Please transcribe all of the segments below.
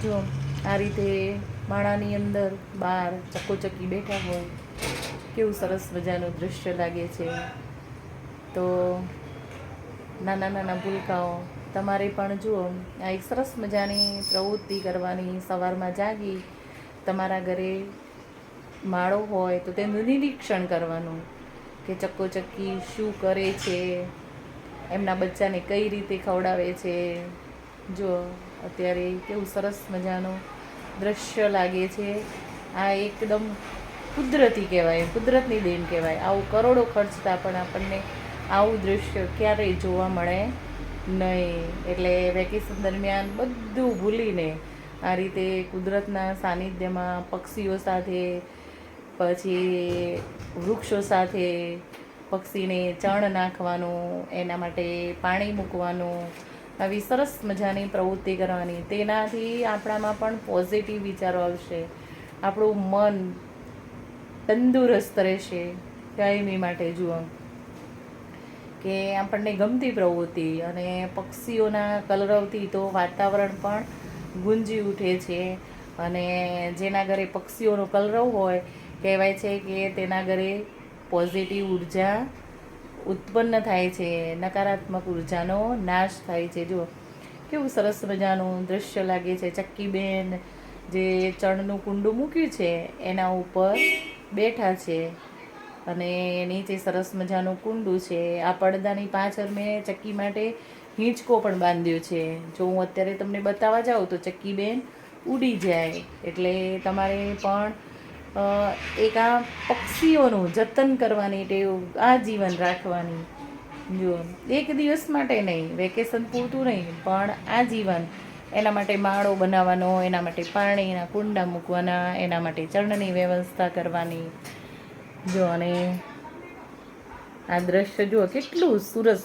જો આ રીતે માળાની અંદર બહાર ચક્કોચક્કી બેઠા હોય, કેવું સરસ મજાનું દૃશ્ય લાગે છે. તો નાના નાના ભૂલકાઓ, તમારે પણ જુઓ, આ એક સરસ મજાની પ્રવૃત્તિ કરવાની. સવારમાં જાગી તમારા ઘરે માળો હોય તો તેનું નિરીક્ષણ કરવાનું કે ચક્કોચક્કી શું કરે છે, એમના બચ્ચાને કઈ રીતે ખવડાવે છે. જો અત્યારે કેવું સરસ મજાનું દૃશ્ય લાગે છે. આ એકદમ કુદરતી કહેવાય, કુદરતની દેન કહેવાય. આવું કરોડો ખર્ચતા પણ આપણને આવું દૃશ્ય ક્યારેય જોવા મળે નહીં. એટલે વેકેશન દરમિયાન બધું ભૂલીને આ રીતે કુદરતના સાનિધ્યમાં પક્ષીઓ સાથે, પછી વૃક્ષો સાથે પક્ષીને ચણ નાખવાનું, એના માટે પાણી મૂકવાનું, આવી સરસ મજાની પ્રવૃત્તિ કરવાની. તેનાથી આપણામાં પણ પોઝિટિવ વિચારો આવશે, આપણું મન તંદુરસ્ત રહેશે કાયમી માટે. જુઓ કે આપણને ગમતી પ્રવૃત્તિ, અને પક્ષીઓના કલરવથી તો વાતાવરણ પણ ગુંજી ઉઠે છે. અને જેના ઘરે પક્ષીઓનો કલરવ હોય, કહેવાય છે કે તેના ઘરે પોઝિટિવ ઉર્જા ઉત્પન્ન થાય છે, નકારાત્મક ઉર્જાનો નાશ થાય છે. જુઓ કેવું સરસ મજાનું દૃશ્ય લાગે છે. ચક્કીબેન જે ચણનું કુંડું મૂક્યું છે એના ઉપર બેઠા છે, અને નીચે સરસ મજાનું કુંડું છે. આ પડદાની પાછળ મેં ચક્કી માટે હિંચકો પણ બાંધ્યો છે. જો હું અત્યારે તમને બતાવવા જાઉં તો ચક્કીબેન ઉડી જાય. એટલે તમારે પણ એક આ પક્ષીઓનું જતન કરવાની ટેવ આજીવન રાખવાની. જો એક દિવસ માટે નહીં, વેકેશન પૂરતું નહીં, પણ આજીવન એના માટે માળો બનાવવાનો, એના માટે પાણીના કુંડા મૂકવાના, એના માટે ચણની વ્યવસ્થા કરવાની. જો અને આ દ્રશ્ય જુઓ કેટલું સરસ,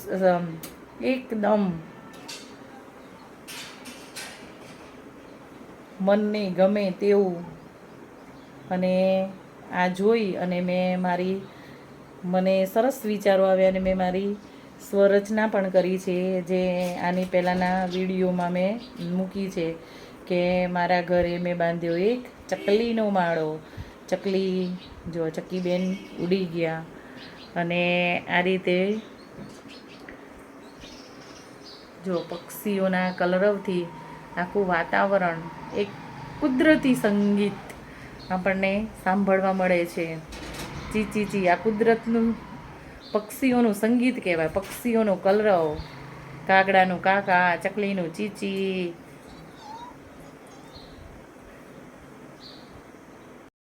એકદમ મનને ગમે તેવું. અને આ જોઈ અને મને સરસ વિચારો આવ્યા, અને મેં મારી સ્વરચના પણ કરી છે, જે આની પહેલાંના વિડીયોમાં મેં મૂકી છે. કે મારા ઘરે મેં બાંધ્યો એક ચકલીનો માળો. ચક્કીબેન ઉડી ગયા, અને આ રીતે જો પક્ષીઓના કલરવથી આખું વાતાવરણ, એક કુદરતી સંગીત આપણને સાંભળવા મળે છે. ચી આ કુદરતનું પક્ષીઓનું સંગીત કહેવાય. પક્ષીઓનો કલરવ, કાગડાનું કાકા, ચકલીનું ચીચી,